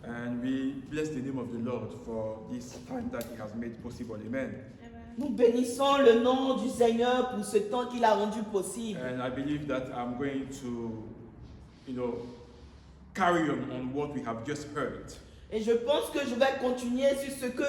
And we bless the name of the Lord for this time that He has made possible. Amen. Nous bénissons le nom du Seigneur pour ce temps qu'il a rendu possible. And I believe that I'm going to, carry on what we have just heard. Et je pense que je vais continuer sur ce que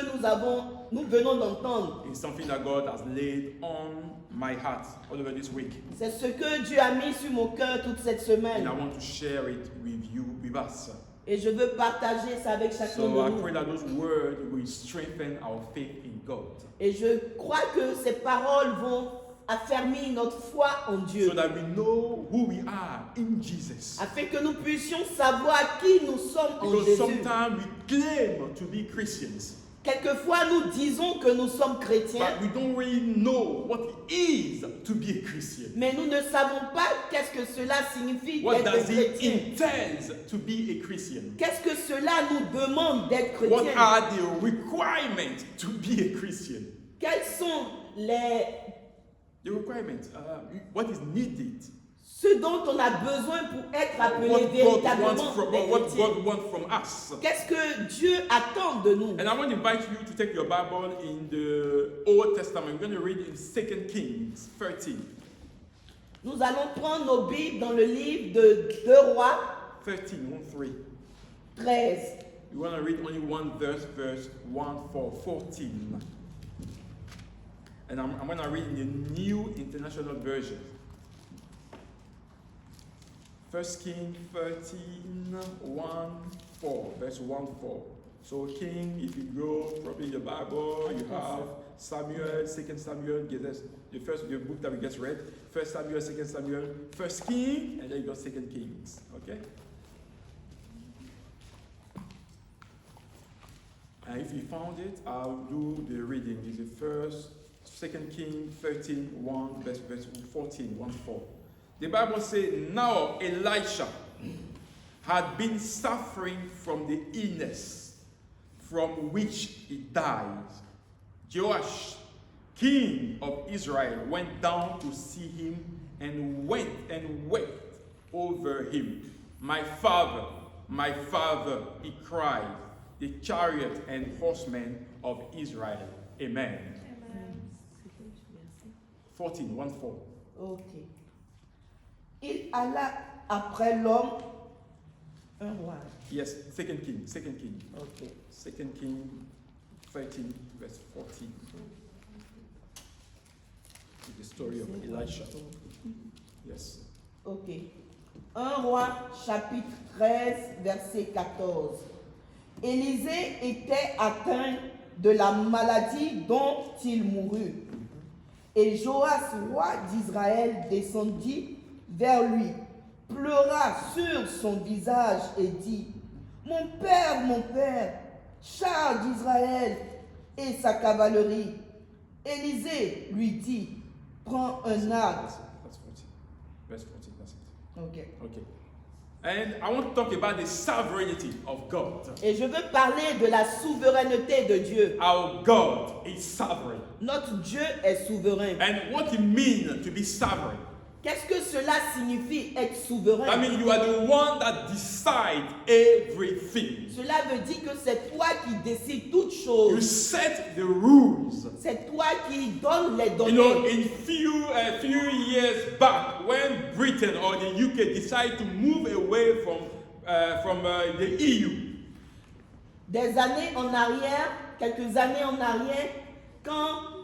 nous venons d'entendre. It's something that God has laid on my heart all over this week. C'est ce que Dieu a mis sur mon cœur toute cette semaine. And I want to share it with you, with us. Et je veux partager ça avec chacun So I de pray nous. that those words will strengthen our faith in God. Et je crois que ces paroles vont affermir notre foi en Dieu. So that we know who we are in Jesus. Afin que nous puissions savoir qui nous sommes en Because Jésus. sometimes we claim to be Christians, Quelquefois, nous disons que nous sommes chrétiens, but we don't really know what it is to be a Christian. mais nous ne savons pas qu'est-ce que cela signifie What d'être does it chrétien. entail to be a Christian? Qu'est-ce que cela nous demande d'être What chrétien? are the requirements to be a Christian? Quels sont The requirements, what is needed, ce dont on a besoin pour être appelé what God véritablement wants from, des what chrétiens? God wants from us. Qu'est-ce que Dieu attend de nous? And I want to invite you to take your Bible in the Old Testament. We're going to read in 2 Kings 13. Nous allons prendre nos Bibles dans le livre de 2 Rois 13, 1-3. 13. We want to read only one verse 1-14. And I'm going to read in the New International Version. 1 King 13, 1-4, verse 1-4. So King, if you go probably in the Bible, you have Samuel, 2 Samuel, the book that we just read, 1 Samuel, 2 Samuel, 1 King, and then you got 2 Kings. Okay? And if you found it, I'll do the reading. It's the 2 King 13, 1, verse 14, 1-4. The Bible says, now Elisha had been suffering from the illness from which he died. Joash, king of Israel, went down to see him and went and wept over him. My father, he cried, the chariot and horsemen of Israel. Amen. 14, 1-4. Ok. Il alla après l'homme, un roi. Yes, 2 King. Ok. 2 King 13, verse 14. The story of Elisha. Yes. Ok. 1 Roi, chapitre 13, verset 14. Élisée était atteint de la maladie dont il mourut. Et Joas, roi d'Israël, descendit vers lui, pleura sur son visage et dit, mon père, char d'Israël et sa cavalerie. Élisée lui dit, prends un arc. That's 14. Verse 14, that's it. Okay. And I want to talk about the sovereignty of God. Et je veux parler de la souveraineté de Dieu. Our God is sovereign. Notre Dieu est souverain. And what it means to be sovereign. Qu'est-ce que cela signifie être souverain? I mean, you are the one that decides everything. Cela veut dire que c'est toi qui décides toutes You choses. set the rules. C'est toi qui donnes les You know, données. a few years back, when Britain or the UK decided to move away from the EU, Des années en arrière, quelques années en arrière, quand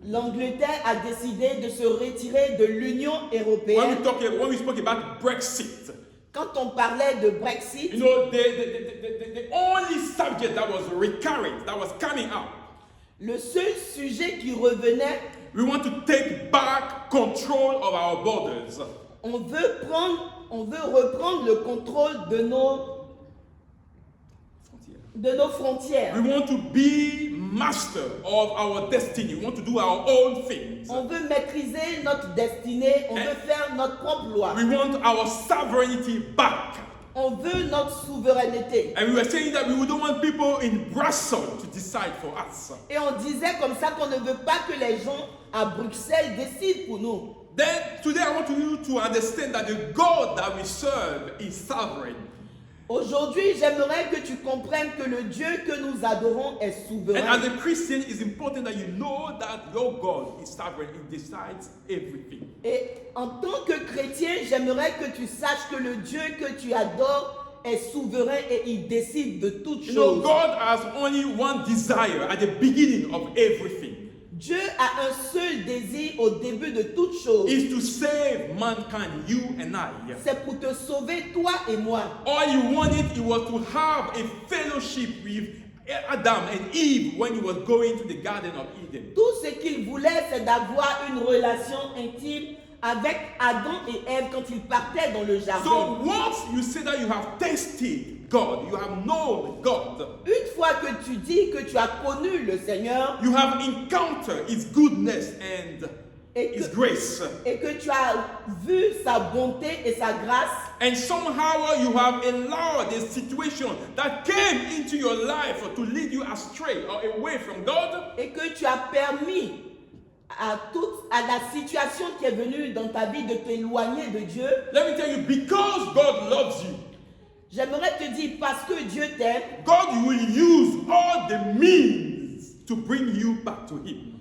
l'Angleterre a décidé de se retirer de l'Union européenne, when we spoke about Brexit, quand on parlait de Brexit, you know, the only subject that was recurring, that was coming up, le seul sujet qui revenait, we want to take back control of our borders. on veut reprendre le contrôle de nos frontières. We want to be master of our destiny. We want to do our own things. On veut maîtriser notre destinée, on veut faire notre propre loi. We want our sovereignty back. On veut notre souveraineté. And we were saying that we don't want people in Brussels to decide for us. Et on disait comme ça qu'on ne veut pas que les gens à Bruxelles décident pour nous. Then today I want you to understand that the God that we serve is sovereign. Aujourd'hui, j'aimerais que tu comprennes que le Dieu que nous adorons est And souverain. as a Christian, it's important that you know that your God is sovereign. He decides everything. Et en tant que chrétien, j'aimerais que tu saches que le Dieu que tu adores est souverain et il décide de toutes You know, choses. God has only one desire at the beginning of everything. Dieu a un seul désir au début de toutes choses. Is to save mankind, you and I. C'est pour te sauver, toi et moi. All he wanted, it was to have a fellowship with Adam and Eve when he was going to the Garden of Eden. Tout ce qu'il voulait, c'est d'avoir une relation intime avec Adam et Ève quand ils partaient dans le jardin. So once you say that you have tasted God, you have known God, Une fois que tu dis que tu as connu le Seigneur you have encountered his goodness and et his que, grace. et que tu as vu sa bonté et sa grâce, And somehow you have allowed a situation that came into your life to lead you astray or away from God. et que tu as permis à la situation qui est venue dans ta vie de t'éloigner de Dieu, Let me tell you, because God loves you, j'aimerais te dire parce que Dieu t'aime, God will use all the means to bring you back to him.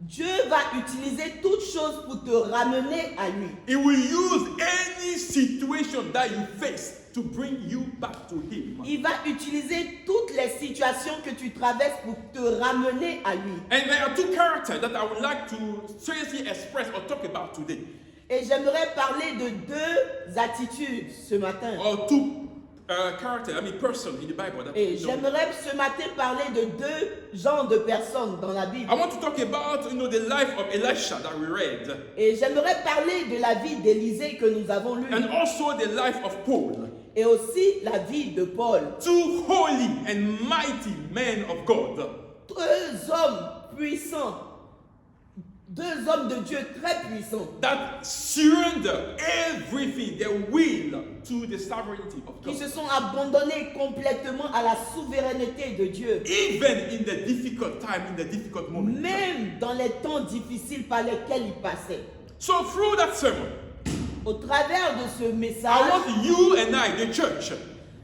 Dieu va utiliser toutes choses pour te ramener à lui. He will use any situation that you face to bring you back to him. Il va utiliser toutes les situations que tu traverses pour te ramener à lui. And there are two characters that I would like to seriously express or talk about today. Et j'aimerais parler de deux attitudes ce matin. Or two characters, person in the Bible. That Et you know. j'aimerais ce matin parler de deux genres de personnes dans la Bible. I want to talk about the life of Elisha that we read, Et j'aimerais parler de la vie d'Élisée que nous avons lue. and also the life of Paul. Et aussi la vie de Paul. Two holy and mighty men of God. Deux hommes puissants. Deux hommes de Dieu très puissants. That surrender everything, their will, to the sovereignty of Qui God. se sont abandonnés complètement à la souveraineté de Dieu. Even in the difficult time, in the difficult moment. Même dans les temps difficiles par lesquels ils passaient. So through that sermon, Au travers de ce I message, want you and I, the church,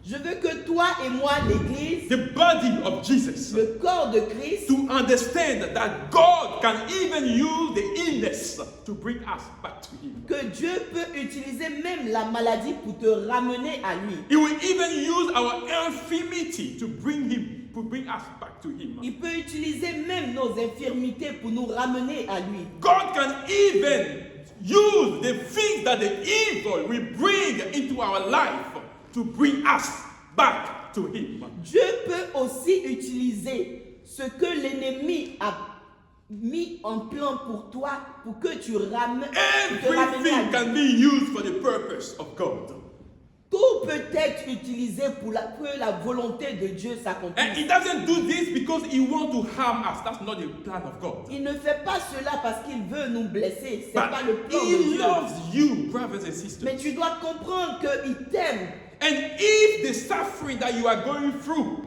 je veux que toi et moi, l'Église, the body of Jesus, le corps de Christ, to understand that God can even use the illness to bring us back to him. que Dieu peut utiliser même la maladie pour te ramener à lui. He will even use our infirmity to bring us back to him. Il peut utiliser même nos infirmités pour nous ramener à lui. God can even use the things that the evil will bring into our life to bring us back to him. Dieu peut aussi utiliser ce que l'ennemi a mis en plan pour toi, pour que tu te ramènes à Everything lui. can be used for the purpose of God. Tout peut être utilisé pour que la volonté de Dieu And s'accomplisse. he doesn't do this because he wants to harm us. That's not the plan of God. Il ne fait pas cela parce qu'il veut nous blesser. C'est But pas le plan de he Dieu. loves you, brothers and sisters. Mais tu dois comprendre qu'il t'aime. And if the suffering that you are going through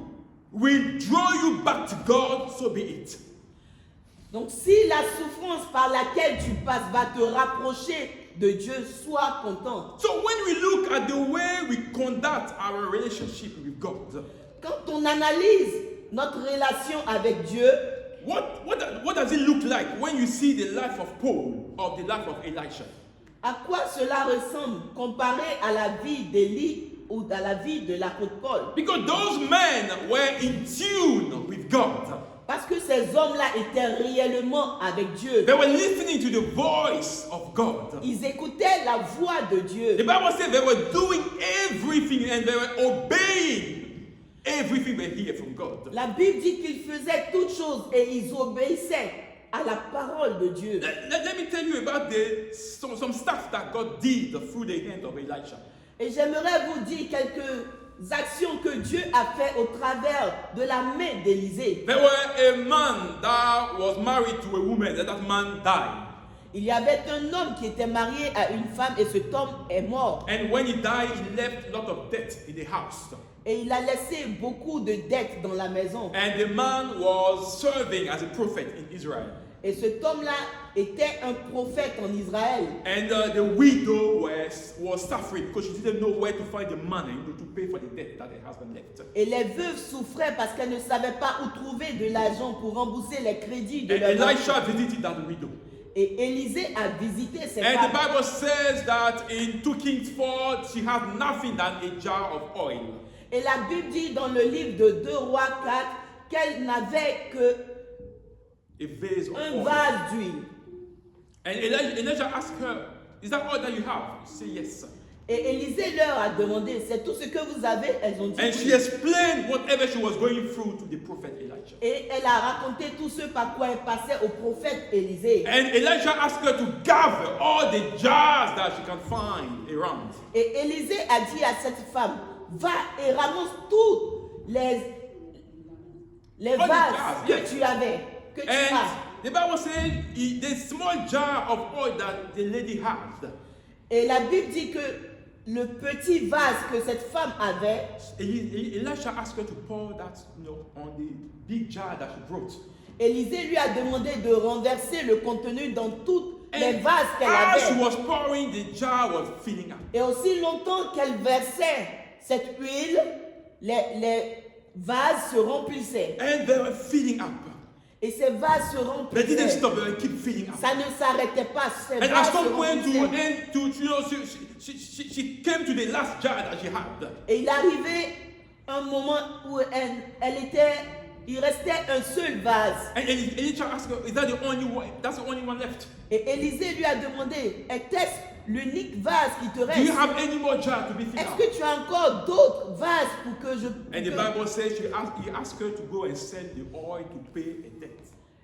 will draw you back to God, so be it. Donc si la souffrance par laquelle tu passes va te rapprocher de Dieu, sois content. So when we look at the way we conduct our relationship with God, Quand on analyse notre relation avec Dieu, what does it look like when you see the life of Paul or the life of Elisha? à quoi cela ressemble comparé à la vie d'Élie ou à la vie de l'apôtre Paul? Because those men were in tune with God. Parce que ces hommes-là étaient réellement avec Dieu. They were listening to the voice of God. Ils écoutaient la voix de Dieu. The Bible says they were doing everything and they were obeying everything they hear from God. La Bible dit qu'ils faisaient toutes choses et ils obéissaient à la parole de Dieu. Let me tell you about some stuff that God did through the hand of Elisha. Et j'aimerais vous dire quelques actions que Dieu a fait au travers de la main d'Élisée. There were a man that was married to a woman and that man died. Il y avait un homme qui était marié à une femme et cet homme est mort. And when he died, he left a lot of debt in the house. Et il a laissé beaucoup de dettes dans la maison. And the man was serving as a prophet in Israel. Et cet homme-là était un prophète en Israël. And the widow was suffering because she didn't know where to find the money to pay for the debt that her husband left. Et les veuves souffraient parce qu'elles ne savaient pas où trouver de l'argent pour rembourser les crédits de And leur mari. Elisha visited that widow. Et Élisée a visité ces And the femmes. Bible says that in 2 Kings 4, she had nothing than a jar of oil. Et la Bible dit dans le livre de 2 Rois 4 qu'elle n'avait que A vase of un oil. vase d'huile. And Elijah asked her, is that all that you have? She said, yes. Et Élisée leur a demandé, c'est tout ce que vous avez? Elles ont dit And she oui. explained whatever she was going through to the prophet Elijah. Et elle a raconté tout ce par quoi elle passait au prophète Élisée. And Elijah asked her to gather all the jars that she can find around. Et Élisée a dit à cette femme, va et ramasse tous les the vases jars, que yes. tu avais, que tu And as. the Bible says the small jar of oil that the lady had, Et la Bible dit que le petit vase que cette femme avait, Elisha asked her to pour that, on the big jar that she brought. Élisée lui a demandé de renverser le contenu dans tous les And vases qu'elle as she avait. was pouring, the jar was filling up. Et aussi longtemps qu'elle versait cette huile, les vases se remplissaient. And they were filling up. Et ces vases se They didn't remplissaient. stop, they keep filling up. Ça ne s'arrêtait pas. Ces And at vases se some point, remplissaient. she came to the last jar that she had. Et il arrivait un moment où il restait un seul vase. And Elisha asked her, is that the only one? That's the only one left. Et Élisée lui a demandé, était-ce l'unique vase qui te Do you reste? have any more jar to be filled Est-ce up? que tu as encore d'autres vases pour que je... And the Bible says he asked her to go and sell the oil to pay a debt.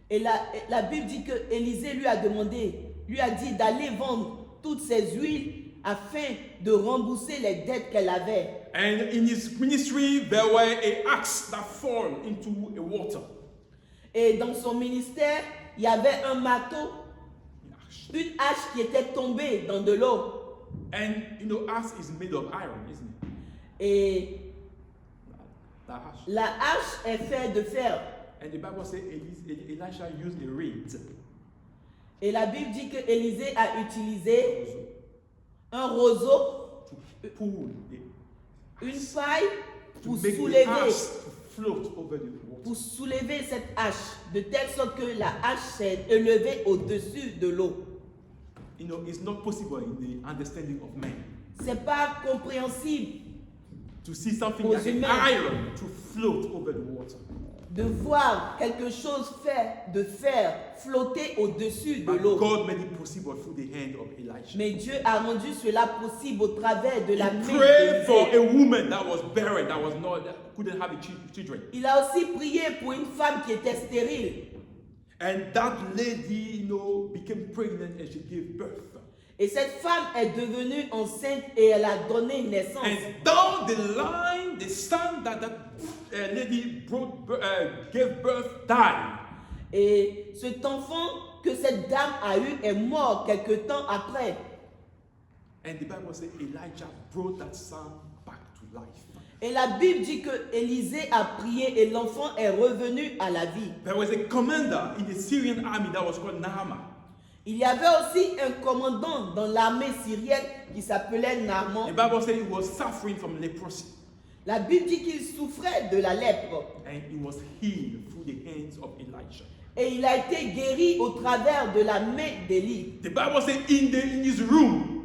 Et la Bible dit que Élisée lui a dit d'aller vendre toutes ces huiles afin de rembourser les dettes qu'elle avait. And in his ministry, there were an axe that fall into a water. Et dans son ministère, il y avait un marteau, An axe. une hache qui était tombée dans de l'eau. And axe is made of iron, isn't it? Et That axe. la hache est faite de fer. And the Bible says Elisha used a reed Et la Bible dit que Élisée a utilisé un roseau, to pull une paille to pour make the soulever, axe to float over the water. pour soulever cette hache, de telle sorte que la hache s'est élevée au-dessus de l'eau. It's not possible in the understanding of man C'est pas compréhensible to see something Aux like an humains. iron to float over the water. de voir quelque chose de fer flotter au-dessus de But l'eau. God made it possible through the hand of Elisha. Mais Dieu a rendu cela possible au travers de la He main prayed for d'Élisée. a woman that was barren, that couldn't have children. Il a aussi prié pour une femme qui était stérile. And that lady, became pregnant and she gave birth. Et cette femme est devenue enceinte et elle a donné naissance. And down the line, the son that lady gave birth died. Et cet enfant que cette dame a eu est mort quelque temps après. And the Bible says Elijah brought that son back to life. Et la Bible dit que Élisée a prié et l'enfant est revenu à la vie. There was a commander in the Syrian army that was called Naaman. Il y avait aussi un commandant dans l'armée syrienne qui s'appelait The Naaman. Bible says he was suffering from leprosy. La Bible dit qu'il souffrait de la lèpre. And he was healed through the hands of Elijah. Et il a été guéri au travers de la main d'Élie. The Bible says in his room,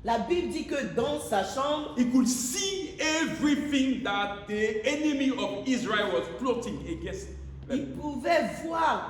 La Bible dit que dans sa chambre, he could see everything that the enemy of Israel was plotting against il them. pouvait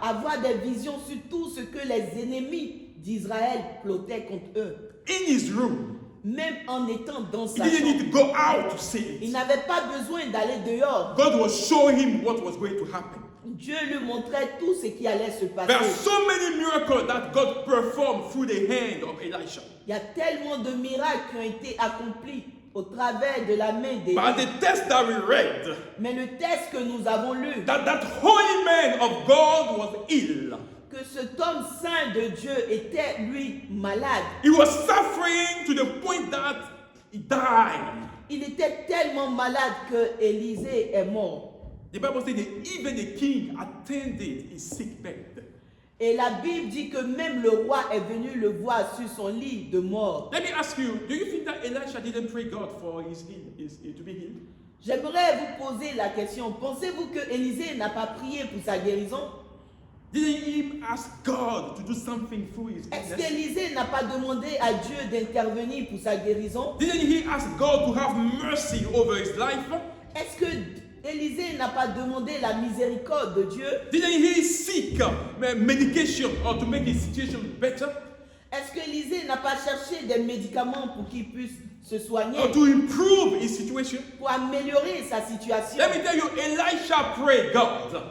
avoir des visions sur tout ce que les ennemis d'Israël plotaient contre eux. In his room, Même en étant dans he sa didn't chambre, need to go out to see il it. n'avait pas besoin d'aller dehors. God was showing him what was going to happen. Dieu lui montrait tout ce qui allait se There are passer. so many miracles that God performed through the hand of Elisha. Il y a tellement de miracles qui ont été accomplis au travers de la main d'Élie. But the text that we read, Mais le texte que nous avons lu, that holy man of God was ill. que cet homme saint de Dieu était lui malade. He was suffering to the point that he died. Il était tellement malade que Élisée est mort. The Bible says that even the king attended his sick bed. Et la Bible dit que même le roi est venu le voir sur son lit de mort. Let me ask you, do you think that Elisha didn't pray God for to be healed? J'aimerais vous poser la question. Pensez-vous que Élisée n'a pas prié pour sa guérison? Didn't he ask God to do something through his Est-ce illness? qu'Élisée n'a pas demandé à Dieu d'intervenir pour sa guérison? Didn't he ask God to have mercy over his life? Est-ce que Élisée n'a pas demandé la miséricorde de Dieu? Didn't he seek medication or to make his situation better? Est-ce qu'Élisée n'a pas cherché des médicaments pour qu'il puisse se soigner, Or to improve his situation? pour améliorer sa situation? Let me tell you, Elisha prayed God.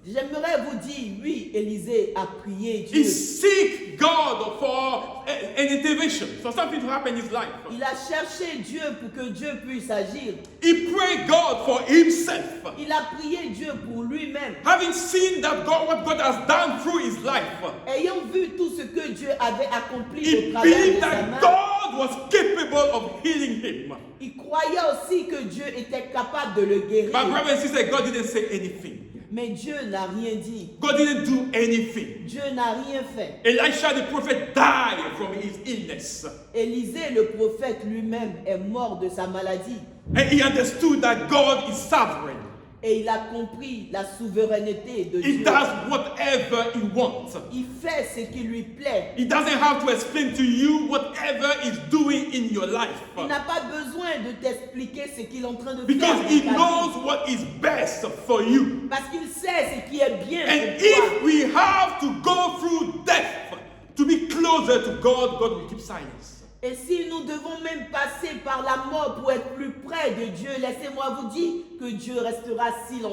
J'aimerais vous dire, oui, Élisée a prié He Dieu. seek God for an intervention, for something to happen in his life. Il a cherché Dieu pour que Dieu puisse agir. He prayed God for himself. Il a prié Dieu pour lui-même. Having seen that what God has done through his life, Ayant vu tout ce que Dieu avait accompli he au travers de believed sa that main, God was capable of healing him. il croyait aussi que Dieu était capable de le But guérir. brothers and sisters, God didn't say anything. Mais Dieu n'a rien dit. God didn't do anything. Dieu n'a rien fait. Elisha the prophet died from his illness. Élisée, le prophète lui-même, est mort de sa maladie. And he understood that God is sovereign. Et il a compris la souveraineté de He Dieu. does whatever he wants. Il fait ce qui lui plaît. He doesn't have to explain to you whatever he's doing in your life. Il n'a pas besoin de t'expliquer ce qu'il est en train de Because faire. he dans ta vie. knows what is best for you. Parce qu'il sait ce qui est bien And pour toi. if we have to go through death to be closer to God, God will keep silence. Et si nous devons même passer par la mort pour être plus près de Dieu, laissez-moi vous dire que Dieu restera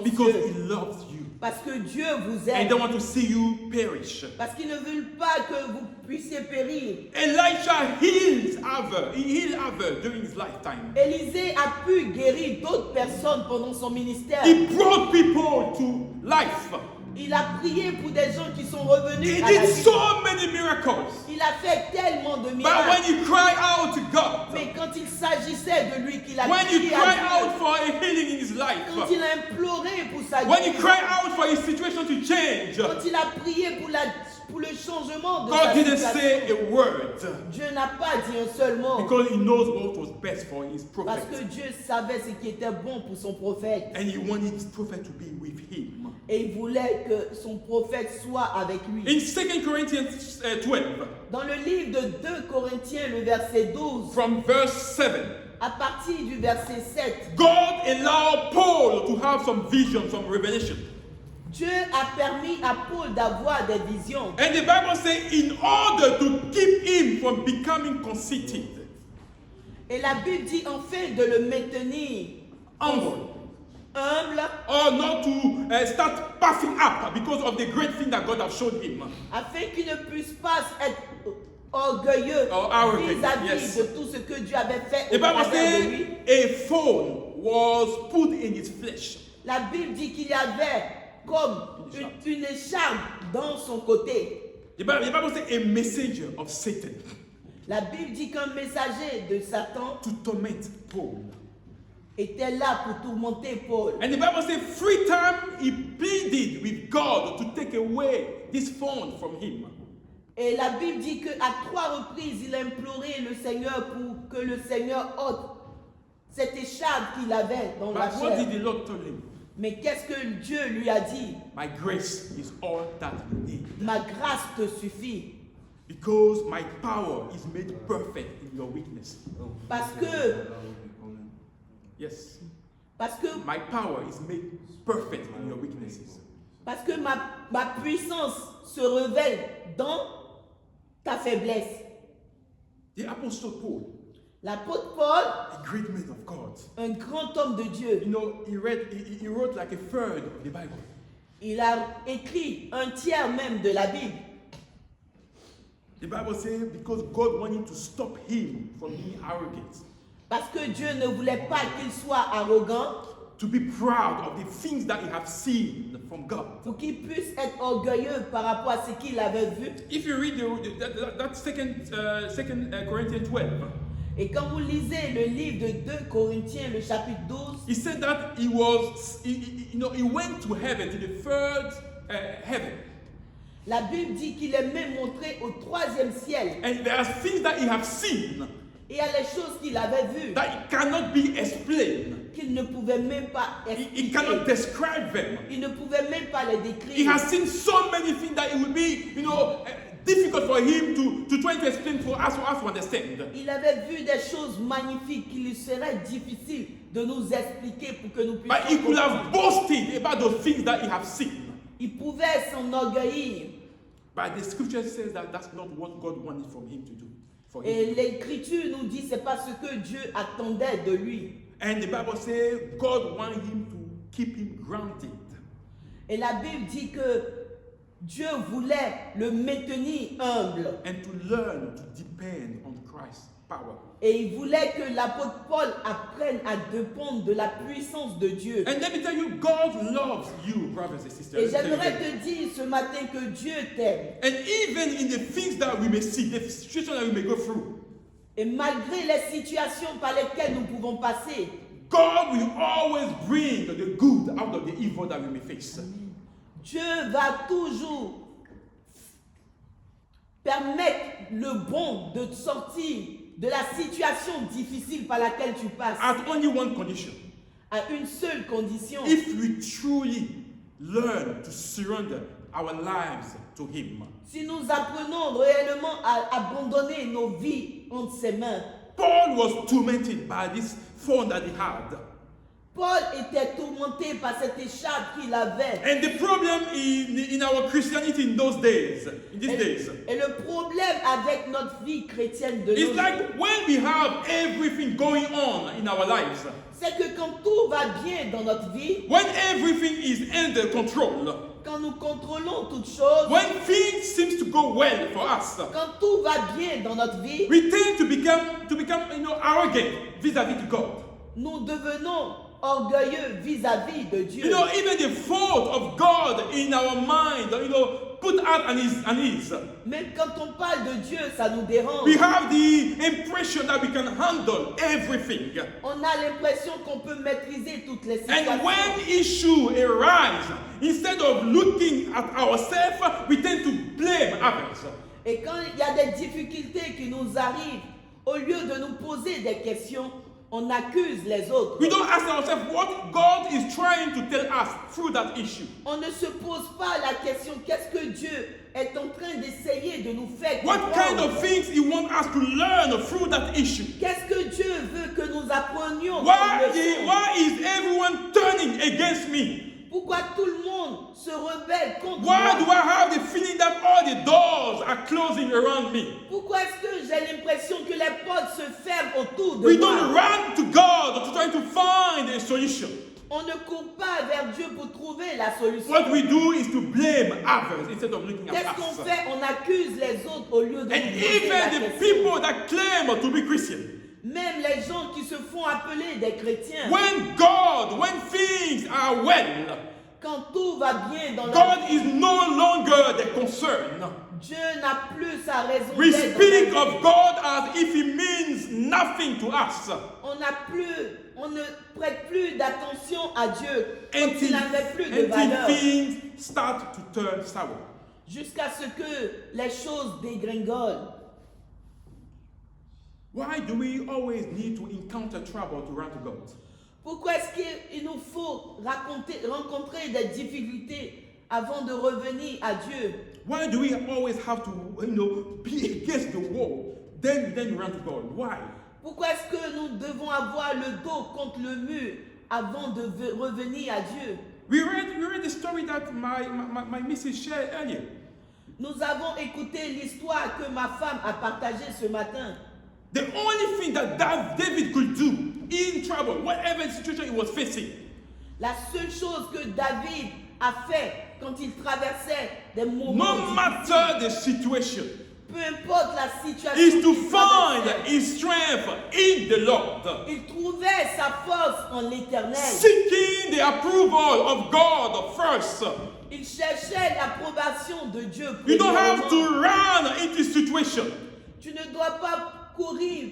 Because silencieux. he loves you. Parce que Dieu vous And he aime. don't want to see you perish. Parce qu'il ne veut pas que vous puissiez périr. Elisha healed Abel. He healed Abel during his lifetime. Élisée a pu guérir d'autres personnes pendant son ministère. He brought people to life. Il a prié pour des gens qui sont revenus He à la did vie. so many miracles. Il a fait tellement de But when miracles. he cried out to God, Mais quand il s'agissait de lui, qu'il a when he crié cried à out Dieu, for a healing in his life, quand il a imploré pour sa when he guérison, cried out for his situation to change, quand il a prié pour le changement de God sa didn't situation, say a word Dieu n'a pas dit un seul mot. because he knows what was best for his Parce que prophet. Dieu savait ce qui était bon pour son prophète. And he wanted his prophet to be with him. Et il voulait que son prophète soit avec lui. In 2 Corinthians 12, Dans le livre de 2 Corinthiens, le verset 12, from verse 7, à partir du verset 7, God allowed Paul to have some vision, some revelation. Dieu a permis à Paul d'avoir des visions. And the Bible says, in order to keep him from becoming conceited, Et la Bible dit enfin de le maintenir humble, humble, or not to start puffing up because of the great thing that God has shown him. afin qu'il ne puisse pas être orgueilleux Or arrogant, vis-à-vis yes. de tout ce que Dieu avait fait The au Bible travers de lui. says a thorn was put in his flesh. La Bible dit qu'il y avait comme une écharpe dans son côté. The Bible says a messenger of Satan La Bible dit qu'un messager de Satan to torment Paul. était là pour tourmenter Paul. And the Bible says 3 times he pleaded with God to take away this thorn from him. Et la Bible dit qu'à 3 reprises, il a imploré le Seigneur pour que le Seigneur ôte cette écharpe qu'il avait dans la But what chair. did the Lord tell him? Mais qu'est-ce que Dieu lui a dit? My grace is all that you need. Ma grâce te suffit. Because my power is made perfect in your weakness. Parce que Yes. Parce que, My power is made perfect in your weaknesses. parce que ma puissance se révèle dans ta faiblesse. The Apostle Paul, L'apôtre Paul, a great man of God, un grand homme de Dieu, you know, he wrote like a third of the Bible. il a écrit un tiers même de la Bible. The Bible says because God wanted to stop him from being arrogant, Parce que Dieu ne voulait pas qu'il soit arrogant, to be proud of the things that he have seen from God. pour qu'il puisse être orgueilleux par rapport à ce qu'il avait vu. If you read that second Corinthians 12, Et quand vous lisez le livre de 2 Corinthiens, le chapitre 12, he said that he went to heaven, to the third heaven. La Bible dit qu'il est même montré au troisième ciel. And there are things that he has seen Et il y a les choses qu'il avait vues, that it cannot be explained. qu'il ne pouvait même pas He cannot expliquer. describe them. Il ne pouvait même pas les He décrire. has seen so many things that it will be, difficult for him to try to explain for us to understand. Il avait vu des choses magnifiques qu'il lui serait difficile de nous expliquer pour que nous But he puissions could comprendre. have boasted about those things that he has seen. Il pouvait s'enorgueillir. But the scripture says that that's not what God wanted from him to do. For him. Et l'écriture nous dit c'est pas ce que Dieu attendait de lui. And the Bible says God wanted him to keep him grounded. Et la Bible dit que Dieu voulait le maintenir humble. And to learn to depend on Christ's power. Et il voulait que l'apôtre Paul apprenne à dépendre de la puissance de Dieu. And let me tell you, God loves you, brothers and sisters. Et j'aimerais te dire ce matin que Dieu t'aime. And even in the things that we may see, the situation that we may go through, Et malgré les situations par lesquelles nous pouvons passer, God will always bring the good out of the evil that we may face. Dieu va toujours permettre le bon de sortir de la situation difficile par laquelle tu passes. At only one condition. À une seule condition. If we truly learn to surrender our lives to Him. Si nous apprenons réellement à abandonner nos vies entre ses mains. Paul was tormented by this thorn that he had. Paul était tourmenté par cette écharpe qu'il avait. And the problem in our Christianity in these days, Et le problème avec notre vie chrétienne de nos it's jours, like when we have everything going on in our lives, c'est que quand tout va bien dans notre vie, when everything is under control, quand nous contrôlons toutes choses, when things seems to go well for us, quand tout va bien dans notre vie, we tend to become arrogant vis-à-vis to God. nous devenons orgueilleux vis-à-vis de Dieu. Even the thought of God in our mind, put out an ease. Même quand on parle de Dieu, ça nous dérange. We have the impression that we can handle everything. On a l'impression qu'on peut maîtriser toutes les situations. And when issues arise, instead of looking at ourselves, we tend to blame others. Et quand il y a des difficultés qui nous arrivent, au lieu de nous poser des questions, on accuse les autres. We don't ask ourselves what God is trying to tell us through that issue. On ne se pose pas la question qu'est-ce que Dieu est en train d'essayer de nous faire What kind comprendre. of things He wants us to learn through that issue? Qu'est-ce que Dieu veut que nous apprenions comme leçon? Why is everyone turning against me? Pourquoi tout le monde se rebelle contre Why do moi? I have the feeling that all the doors are closing around me? Pourquoi est-ce que j'ai l'impression que les portes se ferment autour de We moi? don't run to God to try to find a solution. On ne court pas vers Dieu pour trouver la solution. What we do is to blame others instead of looking Qu'est-ce at qu'on us. fait? On accuse les autres au lieu de And nous poser la even the question. people that claim to be Christian, Même les gens qui se font appeler des chrétiens, when things are well, quand tout va bien dans la God vie, is no longer the concern. Dieu n'a plus sa raison We d'être dans speak la vie. of God as if He means nothing to us On ne prête plus d'attention à Dieu comme s'il n'avait plus de until valeur. things start to turn sour. Jusqu'à ce que les choses dégringolent. Why do we always need to encounter trouble to run to God? Pourquoi est-ce qu'il nous faut rencontrer des difficultés avant de revenir à Dieu? Why do we always have to, be against the wall, then run to God? Why? Pourquoi est-ce que nous devons avoir le dos contre le mur avant de revenir à Dieu? We read the story that my missus shared earlier. Nous avons écouté l'histoire que ma femme a partagée ce matin. The only thing that David could do in trouble, whatever situation he was facing, La seule chose que David a fait quand il traversait des moments no difficiles, matter the situation, peu importe la situation, is to qu'il find traversait, his strength in the Lord. il trouvait sa force en l'Éternel. Seeking the approval of God first. Il cherchait l'approbation de Dieu. You don't have premièrement. to run into situation. Tu ne dois pas courir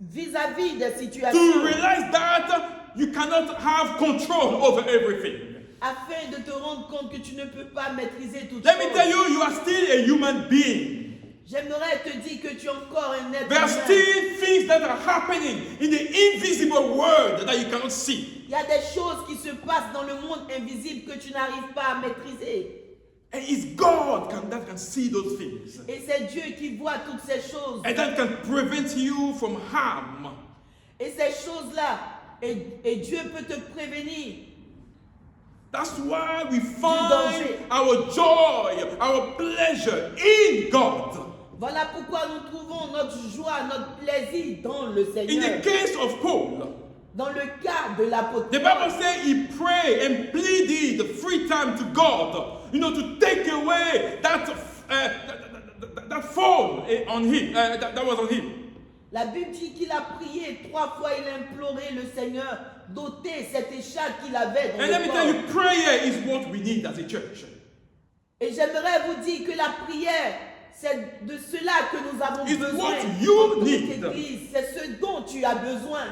vis-à-vis des To situations realize that you cannot have control over everything. afin de te rendre compte que tu ne peux pas maîtriser toutes Let me tell choses. you, you are still a human being. J'aimerais te dire que tu es encore un être There are humain. still things that are happening in the invisible world that you cannot see. Il y a des choses qui se passent dans le monde invisible que tu n'arrives pas à maîtriser. And it's God that can see those things. Et c'est Dieu qui voit toutes ces choses. And that can prevent you from harm. Et ces choses-là, et Dieu peut te prévenir. That's why we danger. find our joy, our pleasure in God. Voilà pourquoi nous trouvons notre joie, notre plaisir dans le In Seigneur. the case of Paul, Dans le cas de l'apôtre the Bible says he prayed and pleaded free time to God, to take away that fall on him, that was on him. La Bible dit qu'il a prié 3 fois, il a imploré le Seigneur d'ôter cette écharpe qu'il avait dans And let me le tell you, corps. prayer is what we need as a church. Et j'aimerais vous dire que la prière, c'est de cela que nous avons It's besoin. what you En tant need. qu'Église, c'est ce dont tu as besoin.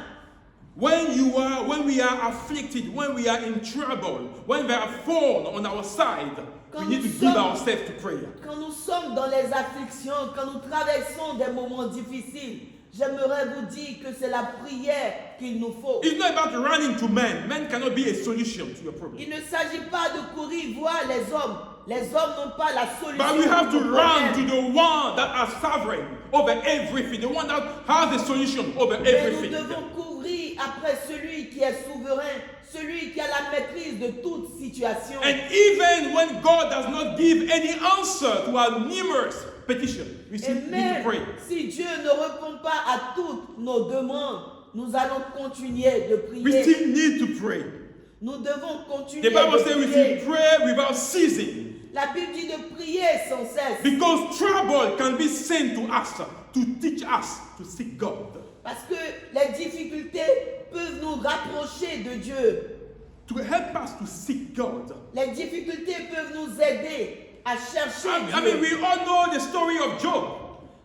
When we are afflicted, when we are in trouble, when we are fall on our side, we need to give ourselves to prayer. Quand nous sommes dans les afflictions, quand nous traversons des moments difficiles, j'aimerais vous dire que c'est la prière qu'il nous faut. It's not about running to men. Men cannot be a solution to your problem. Il ne s'agit pas de courir voir les hommes. Les hommes n'ont pas la solution. But we have to au run to problème. the one that is sovereign over everything, the one that has the solution over Mais nous everything. devons courir après celui qui est souverain, celui qui a la maîtrise de toute situation. And even when God does not give any answer to our numerous petitions, we Et still need to même pray. si Dieu ne répond pas à toutes nos demandes, nous allons continuer de We prier. still need to pray. Nous devons continuer The Bible de says we prier. should pray without ceasing. La Bible dit de prier sans cesse. Because trouble can be sent to us to teach us to seek God, Parce que les difficultés peuvent nous rapprocher de Dieu. to help us to seek God. Les difficultés peuvent nous aider à chercher I mean, Dieu. we all know the story of Job.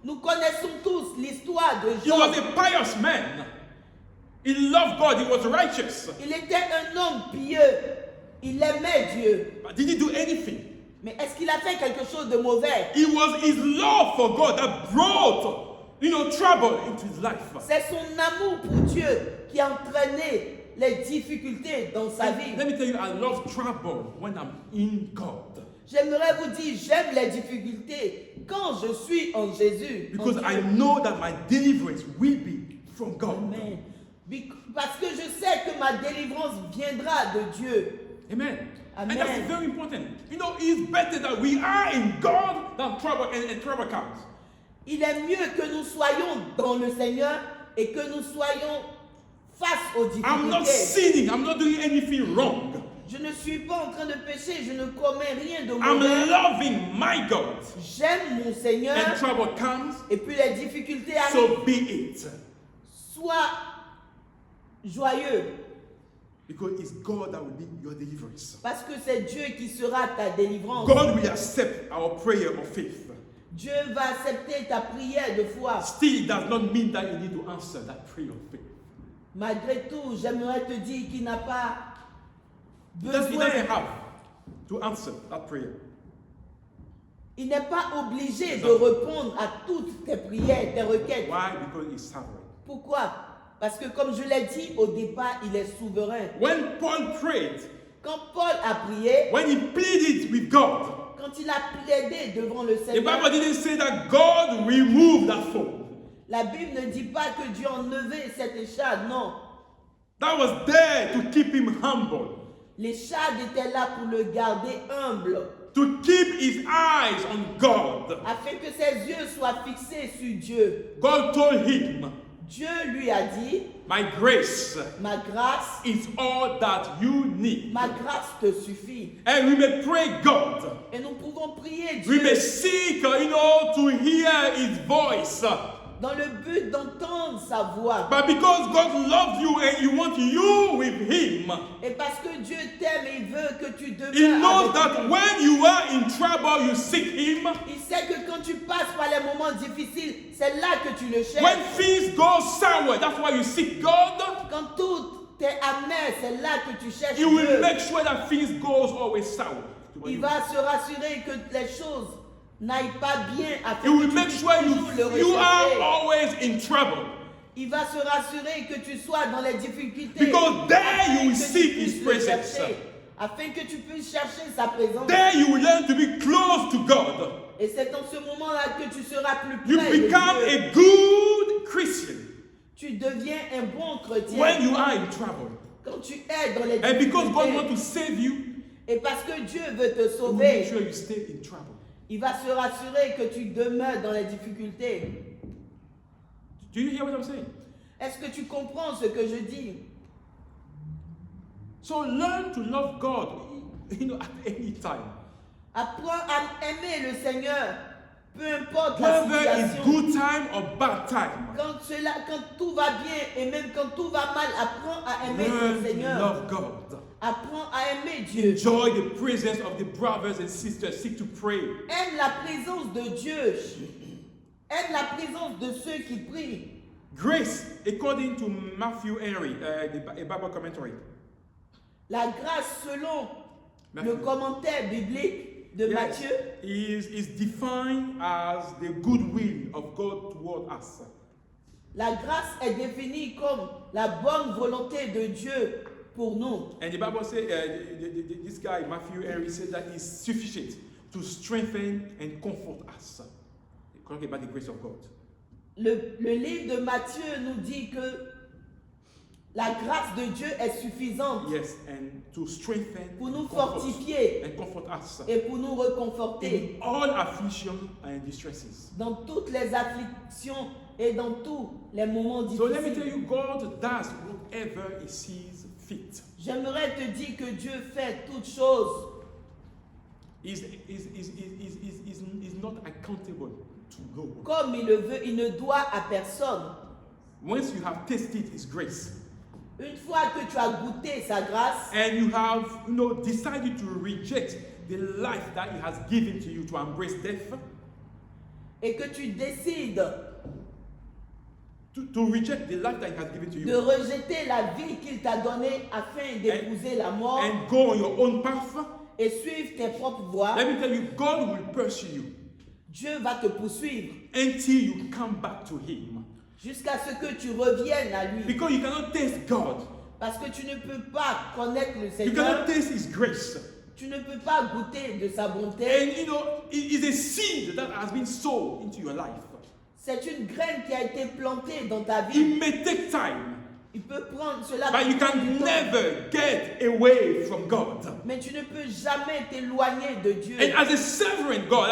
Nous connaissons tous l'histoire de He was Job. a pious man. He loved God. He was righteous. Il était un homme pieux. Il aimait Dieu. But did he do anything? Mais est-ce qu'il a fait quelque chose de mauvais? It was his love for God that brought, trouble into his life. C'est son amour pour Dieu qui a entraîné les difficultés dans sa vie. Let me tell you, I love trouble when I'm in God. J'aimerais vous dire, j'aime les difficultés quand je suis en Jésus. en Because Dieu. I know that my deliverance will be from God. Amen. Parce que je sais que ma délivrance viendra de Dieu. Amen. Amen. And that's very important. It's better that we are in God than trouble and trouble comes. Il est mieux que nous soyons dans le Seigneur et que nous soyons face aux I'm not difficultés. sinning. I'm not doing anything wrong. Je ne suis pas en train de pécher, je ne commets rien de I'm mauvais. loving my God. J'aime mon Seigneur And trouble comes, et puis les difficultés arrivent. so be it. Sois joyeux Because it's God that will be your deliverance. parce que c'est Dieu qui sera ta délivrance. God will accept our prayer of faith. Dieu va accepter ta prière de foi. Still, it does not mean that you need to answer that prayer of faith. Malgré tout, j'aimerais te dire qu'il n'a pas He besoin, doesn't have to answer that prayer. il n'est pas obligé de répondre à toutes tes prières, tes requêtes. Why? Because he's sovereign. Pourquoi? Parce que comme je l'ai dit au départ, il est souverain. When Paul prayed, Quand Paul a prié, when he pleaded with God, quand il a plaidé devant le the Seigneur, Bible didn't say that God removed that fold. la Bible ne dit pas que Dieu a enlevé cette écharde, non. That was there to keep him humble, L'écharde était là pour le garder humble, to keep his eyes on God. afin que ses yeux soient fixés sur Dieu. God told him, Dieu lui a dit, my grace ma grâce, is all that you need. ma grâce te suffit. And we may pray God. Et nous pouvons prier We Dieu may seek, to hear his voice. dans le but d'entendre sa voix. But because God loves you and he wants you with him, Et parce que Dieu t'aime et il veut que tu he demeures knows avec that lui. when you are in trouble, you seek him. Il sait que quand tu passes par les moments difficiles, c'est là que tu le When cherches. things go sour, that's why you seek God. Quand tout t'es amer, c'est là que tu cherches He will Dieu. make sure that things goes always sour. Il va se rassurer que les choses n'aillent pas bien He afin will que make tu sure puisses toujours le you are rechercher. always in trouble. Il va se rassurer que tu sois dans les difficultés. Because there afin you will que tu seek puisses His le presence. chercher, afin que tu puisses chercher sa présence. There you will learn to be close to God. Et c'est dans ce moment-là que tu seras plus You près de become Dieu. a good Christian Tu deviens un bon chrétien when you are in trouble. quand tu es dans les And because God difficultés. wants to save you, Et parce que Dieu veut te He will make sauver, sure you stay in trouble. il va se rassurer que tu demeures dans les difficultés. Do you hear what I'm saying? Est-ce que tu comprends ce que je dis? So learn to love God, at any time. Apprends à aimer le Seigneur, peu importe la Whether it's situation. good time or bad time. Quand tout va bien et même quand tout va mal, apprends à aimer Learn ton to Seigneur. love God. Apprends à aimer Dieu. Enjoy the presence of the brothers and sisters. Seek to pray. Aime la présence de Dieu. Aime la présence de ceux qui prient. Grace, according to Matthew Henry, a Bible commentary. La grâce selon Matthew. le commentaire biblique de Matthieu, is defined as the goodwill of God toward us. la grâce est définie comme la bonne volonté de Dieu pour nous. And the Bible says, this guy, Matthew Henry, said that is sufficient to strengthen and comfort us. Talking about the grace of God. Le livre de Matthieu nous dit que la grâce de Dieu est suffisante Yes, and to strengthen pour nous and comfort, fortifier and comfort us et pour nous reconforter in all affliction and distresses. dans toutes les afflictions et dans tous les moments So let me tell difficiles. you, God does whatever He sees fit. J'aimerais te dire que Dieu fait toutes choses. Is not accountable to no one. Comme il le veut, il ne doit à personne. Once you have tasted His grace Une fois que tu as goûté sa grâce and you have, decided to reject the life that He has given to you to embrace death, et que tu décides to reject the life that He has given to de you rejeter la vie qu'il t'a donnée afin d'épouser la mort and go on your own path, et suivre tes propres voies, let me tell you, God will pursue you Dieu va te poursuivre until you come back to Him. jusqu'à ce que tu reviennes à lui. Because you cannot taste God. Parce que tu ne peux pas connaître le You Seigneur, cannot taste His grace. tu ne peux pas goûter de sa bonté. And it is a seed that has been sown into your life. C'est une graine qui a été plantée dans ta vie. It may take time, Il peut prendre cela, but you peut prendre can du temps. never get away from God. Mais tu ne peux jamais t'éloigner de Dieu. And as a sovereign God,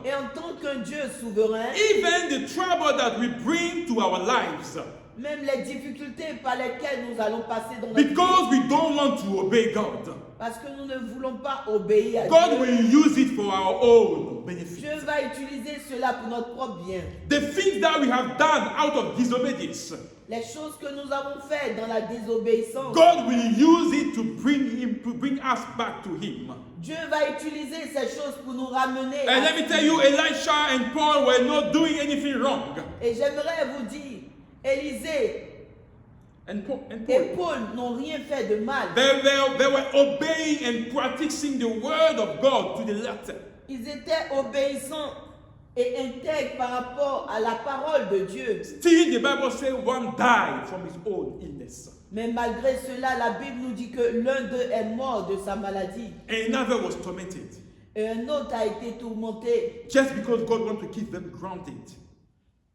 Et en tant qu'un Dieu souverain, even the trouble that we bring to our lives, même les difficultés par lesquelles nous allons passer dans notre vie, because we don't want to obey God, parce que nous ne voulons pas obéir à God Dieu, will use it for our own benefit. Dieu va utiliser cela pour notre propre bien. The things that we have done out of disobedience, Les choses que nous avons faites dans la désobéissance, God will use it to bring us back to Him. Dieu va utiliser ces choses pour nous ramener. And à let me lui. tell you, Elisha and Paul were not doing anything wrong. Et j'aimerais vous dire, Élisée And Paul, et Paul n'ont rien fait de mal. they were obeying and practicing the word of God to the letter. Ils étaient obéissants et intègres par rapport à la parole de Dieu. Still, the Bible says one died from his own illness. Mais malgré cela, la Bible nous dit que l'un d'eux est mort de sa maladie And another was tormented. et un autre a été tourmenté. Just because God wanted to keep them grounded.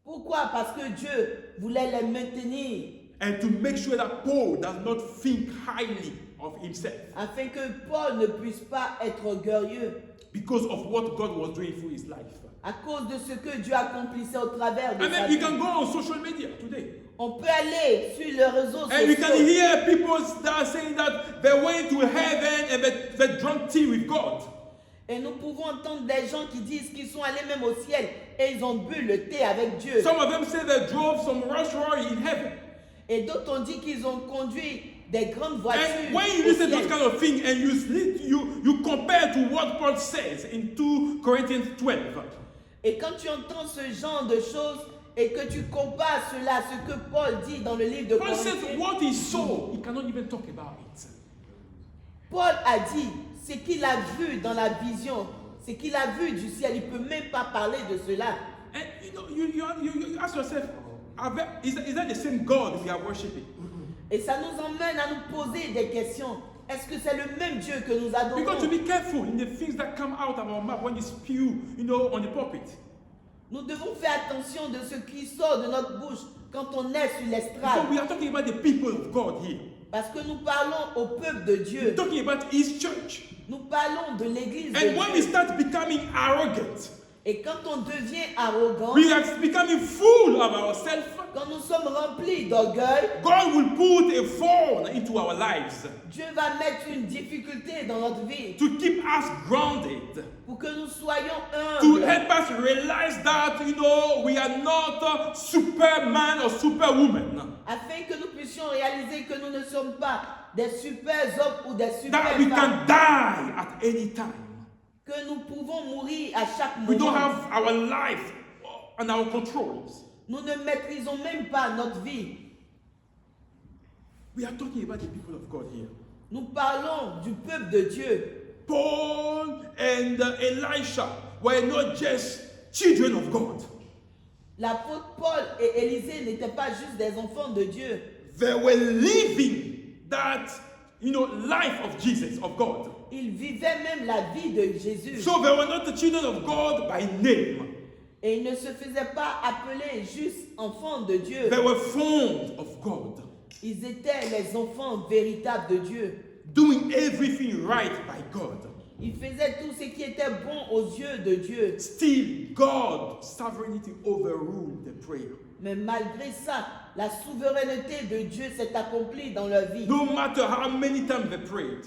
Pourquoi? Parce que Dieu voulait les maintenir And to make sure that Paul does not think highly of himself. afin que Paul ne puisse pas être orgueilleux Because of what God was doing through his life. à cause de ce que Dieu accomplissait au travers de I sa mean, you vie. can go on social media today. On peut aller sur les réseaux And you can sociaux hear people that are saying that they went to heaven and they drank tea with God. et nous pouvons entendre des gens qui disent qu'ils sont allés même au ciel et ils ont bu le thé avec Dieu. Some of them say they drove some Rolls Royce in heaven. Et d'autres ont dit qu'ils ont conduit des grandes voitures And when you au listen to ciel. those kind of things and you compare to what Paul says in 2 Corinthians 12, Et quand tu entends ce genre de choses et que tu compares cela à ce que Paul dit dans le livre de Paul said Corinthiens, what he saw, he cannot even talk about it. Paul a dit ce qu'il a vu dans la vision, ce qu'il a vu du ciel, il ne peut même pas parler de cela. And you ask yourself, is that the same God we are worshiping? Et ça nous emmène à nous poser des questions. Est-ce que c'est le même Dieu que nous We got to adorons? be careful in the things that come out of our mouth when you spew, on the pulpit. Nous devons faire attention de ce qui sort de notre bouche quand on est sur Because l'estrade. we are talking about the people of God here. Parce que nous parlons au peuple de We're Dieu. talking about His church. Nous parlons de l'église de And when we Dieu. start becoming arrogant, Et quand on devient arrogant, we are becoming full of ourselves, quand nous sommes remplis d'orgueil, God will put a thorn into our lives Dieu va mettre une difficulté dans notre vie to keep us grounded, pour que nous soyons to humbles, help us realize that, we are not Superman or Superwoman, afin que nous puissions réaliser que nous ne sommes pas des super hommes ou des super that we femmes, can die at any time. que nous pouvons mourir à chaque We don't moment. have our life and our controls. Nous ne maîtrisons même pas notre vie. We are talking about the people of God here. Nous parlons du peuple de Dieu. Paul and Elisha were not just children of God. L'apôtre Paul et Élisée n'étaient pas juste des enfants de Dieu. They were living that, life of Jesus, of God. Ils vivaient même la vie de Jésus. So they were not the children of God by name. Et ils ne se faisaient pas appeler juste enfants de Dieu. They were fond of God, Ils étaient les enfants véritables de Dieu. doing everything right by God. Ils faisaient tout ce qui était bon aux yeux de Dieu. Still, God's sovereignty overruled the prayer. Mais malgré ça, la souveraineté de Dieu s'est accomplie dans leur vie. No matter how many times they prayed,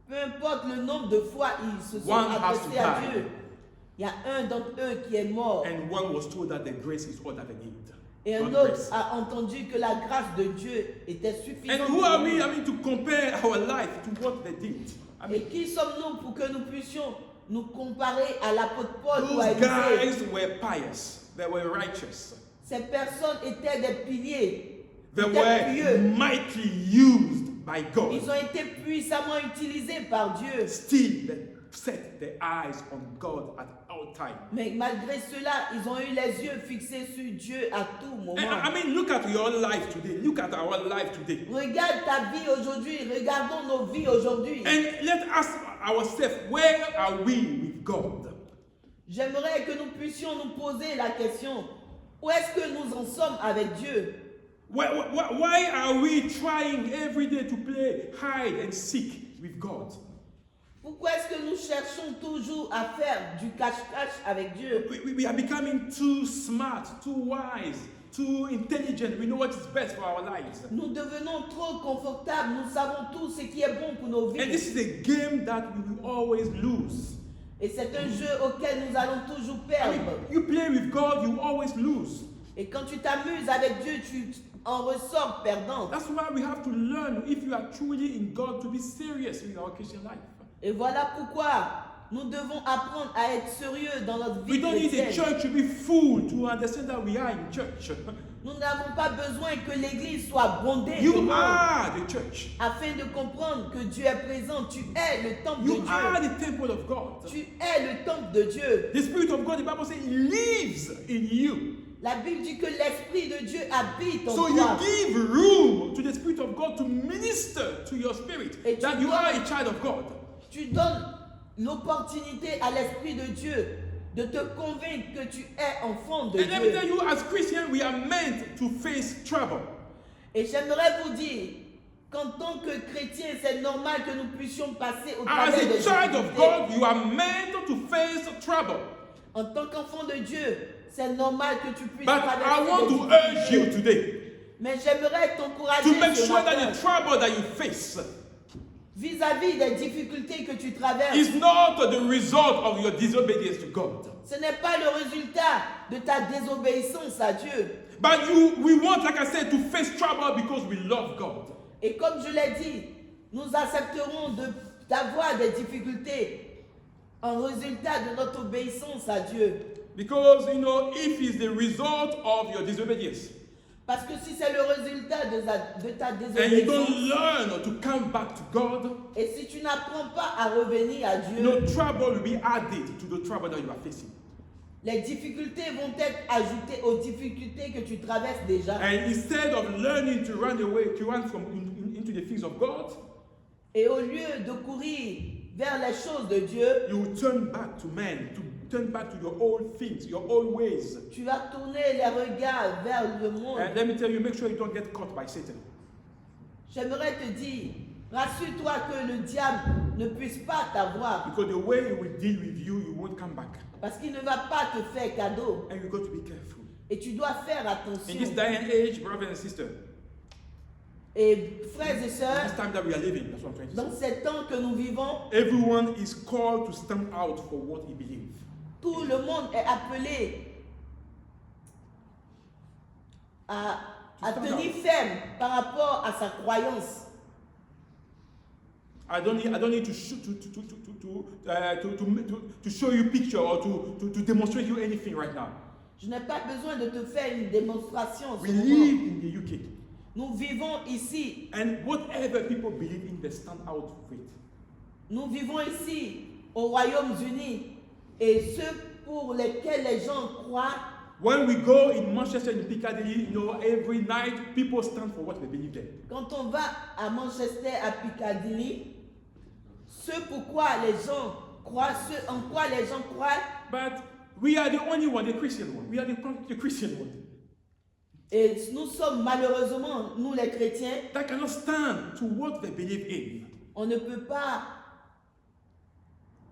Peu importe le nombre de fois ils se sont One has adressés to à die. Dieu, il y a un d'entre eux qui est mort. and one was told that the grace is all that they need. Et un Not autre grace. a entendu que la grâce de Dieu était And suffisante. who pour are lui. we, to compare our life to what they did? Et qui sommes-nous pour que nous puissions nous comparer à l'apôtre Paul ou à Those Élisée? guys were pious. They were righteous. Ces personnes étaient des piliers, They étaient were pieux. mightily used by God. Ils ont été puissamment utilisés par Dieu. Still, they set their eyes on God at all times. Mais malgré cela, ils ont eu les yeux fixés sur Dieu à tout moment. And look at your life today. Look at our life today. Regarde ta vie aujourd'hui, regardons nos vies aujourd'hui. And let us ask ourselves, where are we with God? J'aimerais que nous puissions nous poser la question, où est-ce que nous en sommes avec Dieu? Why are we trying every day to play hide and seek with God? Pourquoi est-ce que nous cherchons toujours à faire du cache-cache avec Dieu? We are becoming too smart, too wise, too intelligent. We know what is best for our lives. Nous devenons trop confortables, nous savons tout ce qui est bon pour nos And this vies. is a game that we will always lose. Et c'est un jeu auquel nous allons toujours I perdre. mean, you play with God, you always lose. Et quand tu t'amuses avec Dieu, tu en ressors perdant. That's why we have to learn, if you are truly in God, to be serious in our Christian life. Et voilà pourquoi nous devons apprendre à être sérieux dans notre We vie don't need a chrétienne. church to be full to understand that we are in church. Nous n'avons pas besoin que l'église soit bondée de You monde are the church. afin de comprendre que Dieu est présent. Tu es le temple de You are Dieu. the temple of God. Tu es le temple de Dieu. The Spirit of God, the Bible says, lives in you. La Bible dit que l'Esprit de Dieu habite en So you toi. give room to the Spirit of God to minister to your spirit Et tu that you dois- are a child of God. Tu donnes l'opportunité à l'Esprit de Dieu de te convaincre que tu es enfant de And let me tell Dieu. you, as Christians, we are meant to face trouble. Et j'aimerais vous dire qu'en tant que chrétien, c'est normal que nous puissions passer au As travers des a child of difficultés. God, you are meant to face trouble. En tant qu'enfant de Dieu, c'est normal que tu puisses But I want to traverser urge des you difficultés. today Mais j'aimerais to t'encourager make ce sure that matin, the trouble that you face vis-à-vis des difficultés que tu traverses. is not the result of your disobedience to God. Ce n'est pas le résultat de ta désobéissance à Dieu. But we want, like I said, to face trouble because we love God. Et comme je l'ai dit, nous accepterons d'avoir des difficultés en résultat de notre obéissance à Dieu. Because, if it's the result of your disobedience, Parce que si c'est le résultat de ta and you don't désobéissance, learn to come back to God, et si tu n'apprends pas à revenir à Dieu, trouble will be added to the trouble that you are facing. les difficultés vont être ajoutées aux difficultés que tu traverses déjà. And instead of learning to run away, to run into the things of God, Et au lieu de courir vers les choses de Dieu, you will turn back to men, to turn back to your old things, your old ways. tu vas tourner les regards vers le monde. And let me tell you, make sure you don't get caught by Satan. J'aimerais te dire, rassure-toi que le diable ne puisse pas t'avoir, Because the way he will deal with you, you won't come back. parce qu'il ne va pas te faire cadeau. And you got to be careful. Et tu dois faire In this attention. day and age, brothers and sisters, Et frères et in this sœurs, time that we are living, that's what I'm trying to dans say. ces temps que nous vivons, Everyone is called to stand out for what he believes. tout le monde est appelé à tenir ferme par rapport à sa croyance. I don't need to show you picture or to demonstrate you anything right now. Je n'ai pas besoin de te faire une démonstration. en ce We moment. live in the UK, Nous vivons ici. and whatever people believe in, they stand out with. Nous vivons ici, au Royaume-Uni. Et ceux pour lesquels les gens croient, When we go in Manchester, in Piccadilly, every night people stand for what they believe in. quand on va à Manchester, à Piccadilly, ce pourquoi les gens croient, ce en quoi les gens croient, But we are the only one, the Christian one. We are the Christian one et nous sommes malheureusement, nous les chrétiens, that cannot stand to what they believe in. on ne peut pas,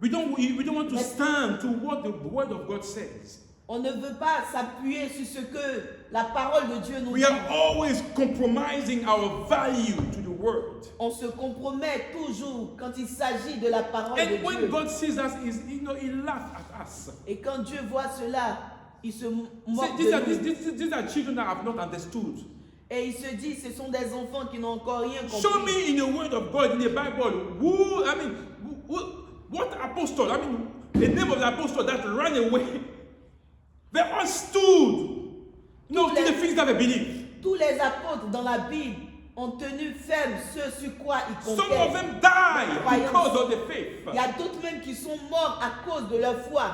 We don't want to stand to what the Word of God says. on ne veut pas s'appuyer sur ce que la parole de Dieu nous We dit. are always compromising our value to the Word. On se compromet toujours quand il s'agit de la parole de And when Dieu. God sees us, he laughs at us. Et quand Dieu voit cela, il se See, moque these de nous. these are children that have not understood. Et il se dit, ce sont des enfants qui n'ont encore rien Show compris. me in the Word of God, in the Bible, what apostle, the name of the apostle that ran away. They all stood, to the things that they believe. Tous les apôtres dans la Bible ont tenu ferme ce sur quoi ils Some of comptaient. them died because of the faith. Il y a d'autres même qui sont morts à cause de leur foi.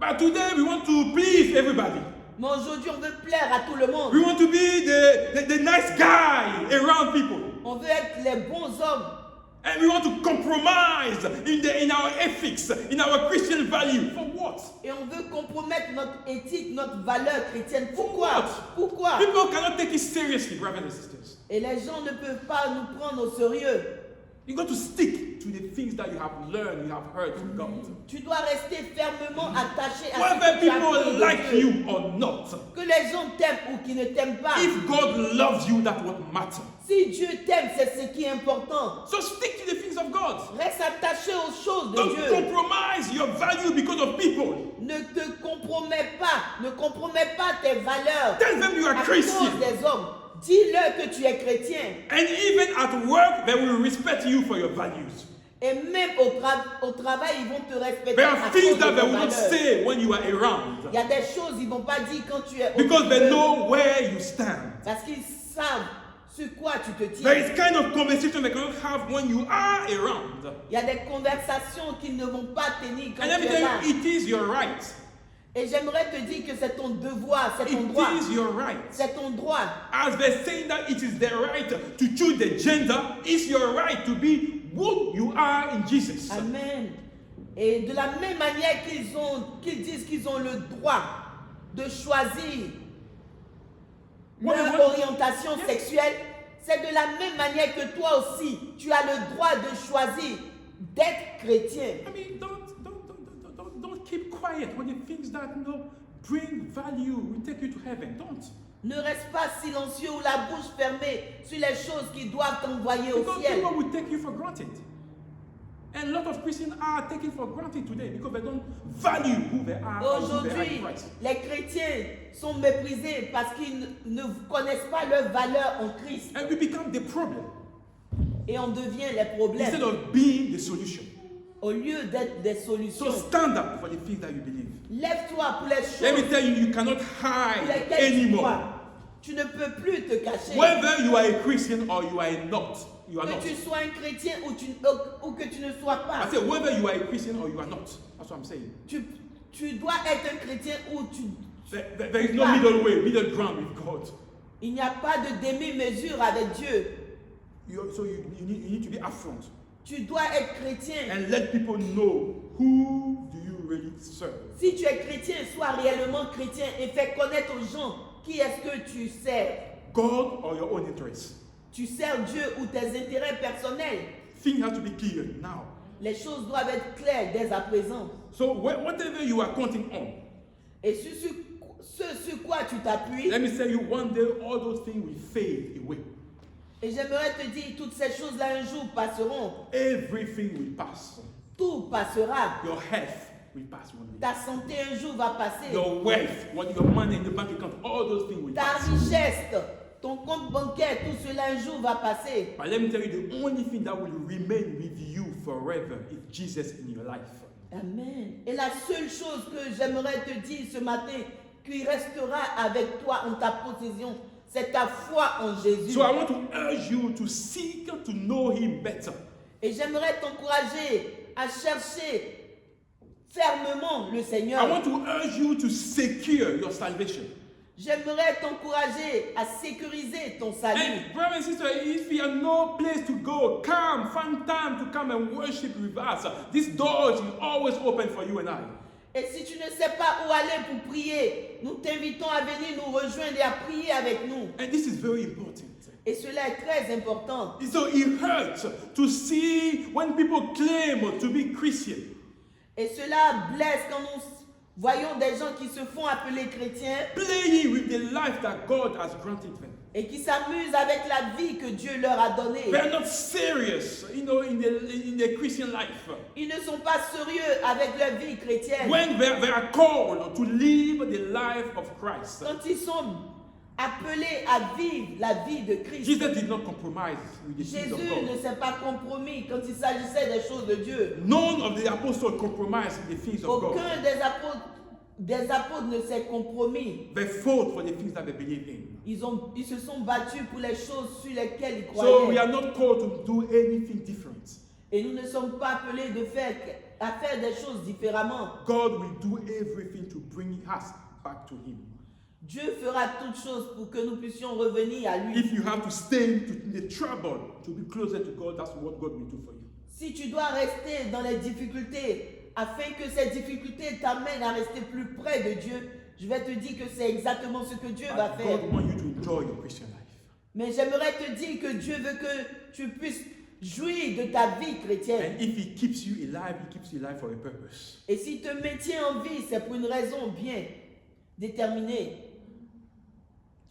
But today we want to please everybody. Mais aujourd'hui, on veut plaire à tout le monde. We want to be the nice guy around people. On veut être les bons hommes. And we want to compromise in our ethics, in our Christian value. For what? Et on veut compromettre notre éthique, notre valeur chrétienne. For Pourquoi? what? Pourquoi? People cannot take it seriously, brothers and sisters. Et les gens ne peuvent pas nous prendre au sérieux. You got to stick to the things that you have learned, you have heard from God. Tu dois rester fermement attaché à ce Whether que tu as appris people de like Dieu. you or not, Que les gens t'aiment ou qu'ils ne t'aiment pas. if God loves you, that's what matters. Si Dieu t'aime, c'est ce qui est important. So stick to the things of God. Reste attaché aux choses de Don't Dieu. compromise your value because of people. Ne te compromets pas. Ne compromets pas tes valeurs Tell them you à are cause Christian. des hommes. Dis-leur que tu es chrétien. And even at work, they will respect you for your values. Et même au travail, ils vont te respecter There à are cause things de that tes they will not valeurs. say when you are around Il y a des choses qu'ils ne vont pas dire quand tu es au because they milieu. know where you stand. Parce qu'ils savent sur quoi tu te There tiens. is kind of conversation they cannot have when you are around. Il y a des conversations qu'ils ne vont pas tenir quand And let me tu es là. tell you, it is your right. Et j'aimerais te dire que c'est ton devoir, c'est ton It droit. is your right. C'est ton droit. As they're saying that it is their right to choose the gender, it's your right to be who you are in Jesus. Amen. Et de la même manière qu'ils disent qu'ils ont le droit de choisir leur orientation sexuelle, c'est de la même manière que toi aussi, tu as le droit de choisir d'être chrétien. I mean, don't keep quiet when the things that bring value will take you to heaven. Don't. Ne reste pas silencieux ou la bouche fermée sur les choses qui doivent t'envoyer au Because ciel. people will take you for granted. And a lot of Christians are taken for granted today because they don't value who they are or who they are in Aujourd'hui, Christ. les chrétiens sont méprisés parce qu'ils ne connaissent pas leur valeur en Christ. And we become the problem Et on devient les instead problèmes of being the solution. au lieu d'être des So solutions. stand up for the things that you believe. Lève-toi pour les Let me choses tell you, you cannot pour hide lesquelles tu anymore. crois. Tu ne peux plus te cacher. Whether you are a Christian or you are not, you are not. Que tu sois un chrétien ou que tu ne sois I pas. say whether you are a Christian or you are not. That's what I'm saying. Tu dois être un chrétien ou tu... There is no middle way, middle ground with God. Il n'y a pas de demi-mesure avec Dieu. So you need to be upfront Tu dois être chrétien. and let people know who do you really serve. Si tu es chrétien, sois réellement chrétien et fais connaître aux gens qui est-ce que tu sers. God or your own interests. Tu sers Dieu ou tes intérêts personnels. Things have to be clear now. Les choses doivent être claires dès à présent. So whatever you are counting on, Et ce sur quoi tu t'appuies, let me tell you, one day all those things will fade away. et j'aimerais te dire, toutes ces choses-là un jour passeront. Everything will pass. Tout passera. Your health will pass one day. Ta santé un jour va passer. Your wealth, your money in the bank account, all those things will Ta pass. richesse, ton compte bancaire, tout cela un jour va passer. But let me tell you, the only thing that will remain with you forever is Jesus in your life. Amen. Et la seule chose que j'aimerais te dire ce matin, qui restera avec toi en ta possession, c'est ta foi en Jésus. So I want to urge you to seek to know Him better. Et j'aimerais t'encourager à chercher fermement le I Seigneur. want to urge you to secure your salvation. J'aimerais t'encourager à sécuriser ton salut. And brothers and sisters, if you have no place to go, come, find time to come and worship with us. This door is always open for you and I. Et si tu ne sais pas où aller pour prier, nous t'invitons à venir nous rejoindre et à prier avec nous. And this is very important. Et cela est très important. So it hurts to see when people claim to be Christian. Et cela blesse quand nous voyons des gens qui se font appeler chrétiens Playing with the life that God has granted them. et qui s'amusent avec la vie que Dieu leur a donnée. They are not serious, in their Christian life. Ils ne sont pas sérieux avec leur vie chrétienne. When they are called to live the life of Christ. Quand ils sont appelés à vivre la vie de Christ. Jesus did not compromise with the things of Jésus ne God. s'est pas compromis quand il s'agissait des choses de Dieu. None of the apostles compromised in the things of God. Aucun des apôtres ne s'est compromis. They fought for the things that they believe in. Ils se sont battus pour les choses sur lesquelles ils So we croyaient. are not called to do anything different. Et nous ne sommes pas appelés à faire des choses différemment. God will do everything to bring us back to Him. Dieu fera toutes choses pour que nous puissions revenir à lui. If you have to stay in the trouble to be closer to God, that's what God will do for you. Si tu dois rester dans les difficultés, afin que ces difficultés t'amènent à rester plus près de Dieu, je vais te dire que c'est exactement ce que Dieu va But faire. God wants you to enjoy your Christian life. Mais j'aimerais te dire que Dieu veut que tu puisses jouir de ta vie chrétienne. And if He keeps you alive, He keeps you alive for a purpose. Et s'il te maintient en vie, c'est pour une raison bien déterminée.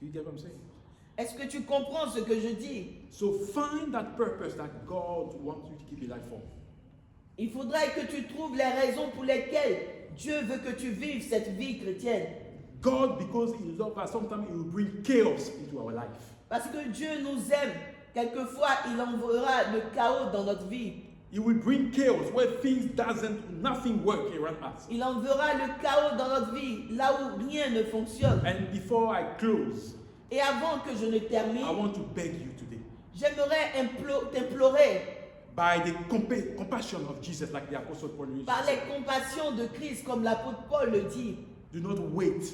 Do you get what I'm saying? Est-ce que tu comprends ce que je dis? So find that purpose that God wants you to keep alive for. Il faudrait que tu trouves les raisons pour lesquelles Dieu veut que tu vives cette vie chrétienne. God, because He loves us, sometimes He will bring chaos into our life. Parce que Dieu nous aime. Quelquefois, il enverra le chaos dans notre vie. He will bring chaos where nothing work around us. Il enverra le chaos dans notre vie, là où rien ne fonctionne. And before I close, Et avant que je ne termine, I want to beg you today, j'aimerais t'implorer by the compassion of Jesus, like the Apostle Paul used to par les say, compassions de Christ, comme l'apôtre Paul le dit. do not wait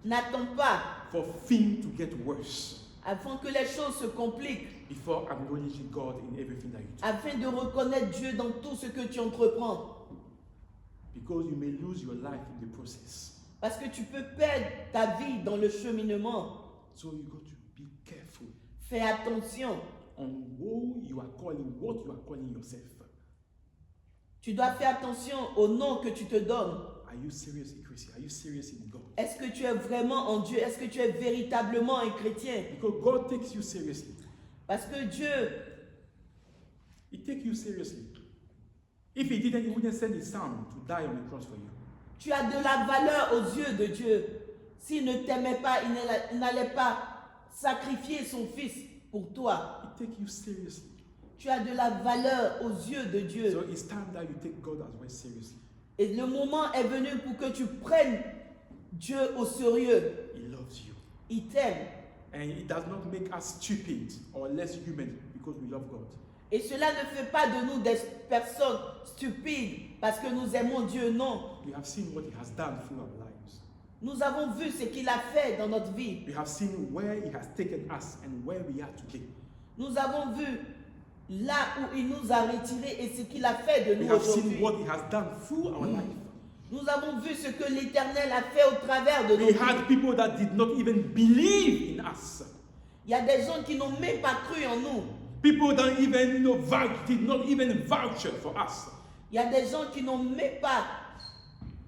N'attends pas for things to get worse afin que les choses se compliquent, before acknowledging God in everything that you do. afin de reconnaître Dieu dans tout ce que tu entreprends. Because you may lose your life in the process. Parce que tu peux perdre ta vie dans le cheminement. So you got to be careful Fais attention. on what you are calling yourself. Tu dois faire attention au nom que tu te donnes. Are you seriously Christian? Are you serious in God? Est-ce que tu es vraiment en Dieu? Est-ce que tu es véritablement un chrétien? Because God takes you seriously. Parce que Dieu, He takes you seriously. If He didn't, He wouldn't send His Son to die on the cross for you. tu as de la valeur aux yeux de Dieu. S'il ne t'aimait pas, il n'allait pas sacrifier son fils pour toi. He takes you seriously. Tu as de la valeur aux yeux de Dieu. So it's time that you take God as well seriously. Et le moment est venu pour que tu prennes Dieu au sérieux. He loves you. Il t'aime. And it does not make us stupid or less human because we love God. Et cela ne fait pas de nous des personnes stupides parce que nous aimons Dieu, non. We have seen what He has done through our lives. Nous avons vu ce qu'il a fait dans notre vie. We have seen where He has taken us and where we are today. Nous avons vu là où il nous a retirés et ce qu'il a fait de We nous have seen aujourd'hui. what He has done through our life. Nous avons vu ce que l'Éternel a fait au travers de nos We vies. had people that did not even believe in us. Il y a des gens qui n'ont même pas cru en nous. People that even did not even vouch for us. Il y a des gens qui n'ont même pas,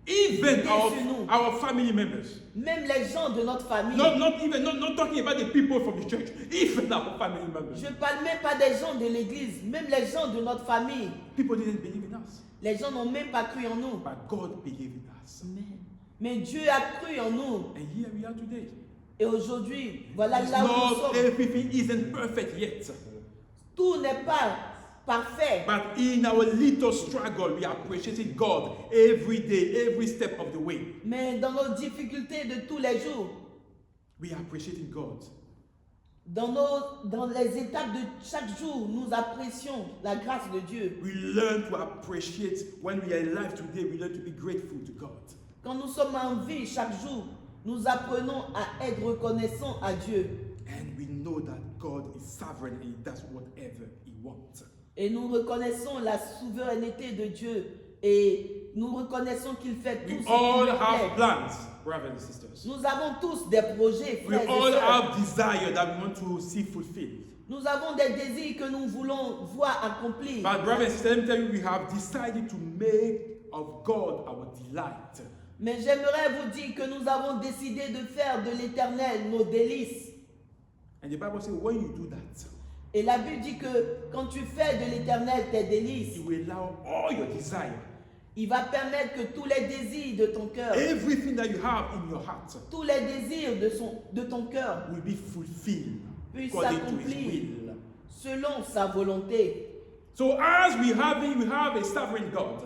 Even Yes, you know. our family members. même les gens de notre famille. Not talking about the people from the church. Even our family members. Je ne parle même pas des gens de l'église, même les gens de notre famille. People didn't believe in us. Les gens n'ont même pas cru en nous. But God believed in us. Mais Dieu a cru en nous. And here we are today. Et aujourd'hui, voilà It's là où nous not sommes. everything isn't perfect yet. Tout n'est pas parfait. But in our little struggle, we are appreciating God every day, every step of the way. Mais dans nos difficultés de tous les jours, We are appreciating God. dans les étapes de chaque jour, nous apprécions la grâce de Dieu. We learn to appreciate when we are alive today, we learn to be grateful to God. Quand nous sommes en vie chaque jour, nous apprenons à être reconnaissants à Dieu. And we know that God is sovereign and He does whatever He wants. Et nous reconnaissons la souveraineté de Dieu. Et nous reconnaissons qu'il fait tout We ce qui all lui have plaît. plans, brothers and sisters. Nous avons tous des projets, We frères et all sœurs. have desire that we want to see fulfilled. Nous avons des désirs que nous voulons voir accomplis. But brothers and sisters, let me tell you, we have decided to make of God our delight. Mais j'aimerais vous dire que nous avons décidé de faire de l'Éternel nos délices. And the Bible says when you do that, Et la Bible dit que quand tu fais de l'Éternel tes délices, He will allow all your desire, il va permettre que tous les désirs de ton cœur, everything that you have in your heart, tous les désirs de ton cœur will be fulfilled puissent according to His s'accomplir will. selon sa volonté. So as we have a sovereign God.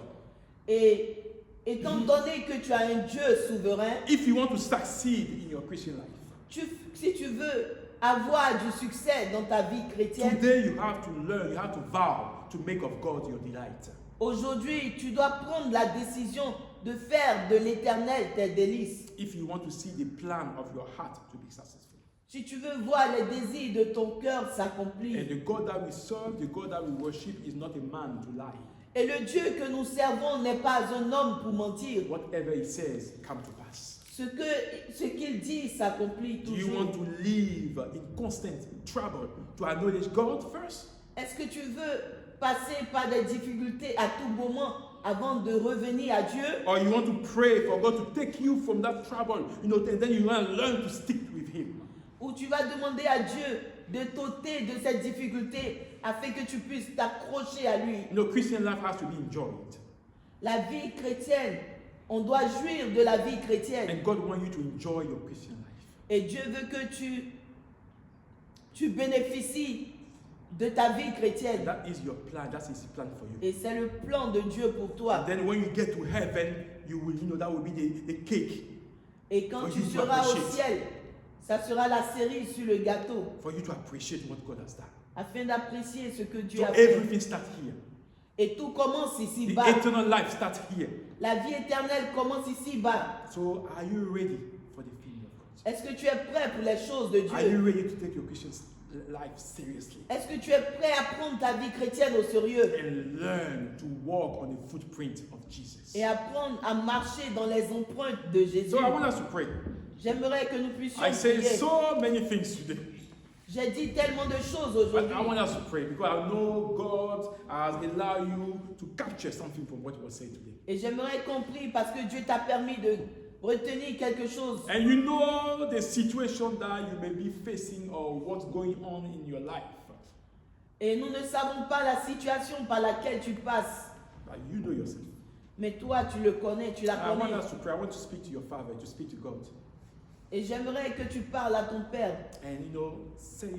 Et étant donné que tu as un Dieu souverain, If you want to succeed in your Christian life, si tu veux avoir du succès dans ta vie chrétienne, today you have to learn, you have to vow to make of God your delight. aujourd'hui, tu dois prendre la décision de faire de l'Éternel tes délices. If you want to see the plan of your heart to be successful. Si tu veux voir les désirs de ton cœur And s'accomplir. the God that we serve, the God that we worship is not a man to lie. Et le Dieu que nous servons n'est pas un homme pour mentir. Whatever He says come to pass. Ce qu'il dit s'accomplit Do you toujours. want to live in constant trouble to acknowledge God first? Est-ce que tu veux passer par des difficultés à tout moment avant de revenir à Dieu? Or you want to pray for God to take you from that trouble, and then you want to learn to stick with Him? Ou tu vas demander à Dieu de t'ôter de cette difficulté afin que tu puisses t'accrocher à lui? Christian life has to be enjoyed. La vie chrétienne, on doit jouir de la vie chrétienne. And God wants you to enjoy your Christian life. Et Dieu veut que tu bénéficies de ta vie And chrétienne. that is your plan. That is His plan for you. Et c'est le plan de Dieu pour toi. And then when you get to heaven, that will be the cake Et quand For tu you to seras au appreciate. ciel, ça sera la cerise sur le gâteau, for you to appreciate what God has done. afin d'apprécier ce que Dieu So a fait. everything starts here. Et tout commence The ici-bas. eternal life starts here. La vie éternelle commence ici-bas. So are you ready for the kingdom of God? Est-ce que tu es prêt pour les choses de Are you Dieu? ready to take your Christian life seriously Est-ce que tu es prêt à prendre ta vie chrétienne au sérieux and learn to walk on the footprint of Jesus? et apprendre à marcher dans les empreintes de Jésus? So I want us to pray. J'aimerais que nous puissions I say prier. so many things today. J'ai dit tellement de choses But aujourd'hui. I want us to pray because I know God has allowed you to capture something from what was said today. Et j'aimerais qu'on prie parce que Dieu t'a permis de retenir quelque chose. And you know the situation that you may be facing or what's going on in your life. Et nous ne savons pas la situation par laquelle tu passes. But you know yourself. Mais toi, tu le connais, tu la I want connais. us to pray. I want to speak to your Father, to speak to God. Et j'aimerais que tu parles à ton Père And say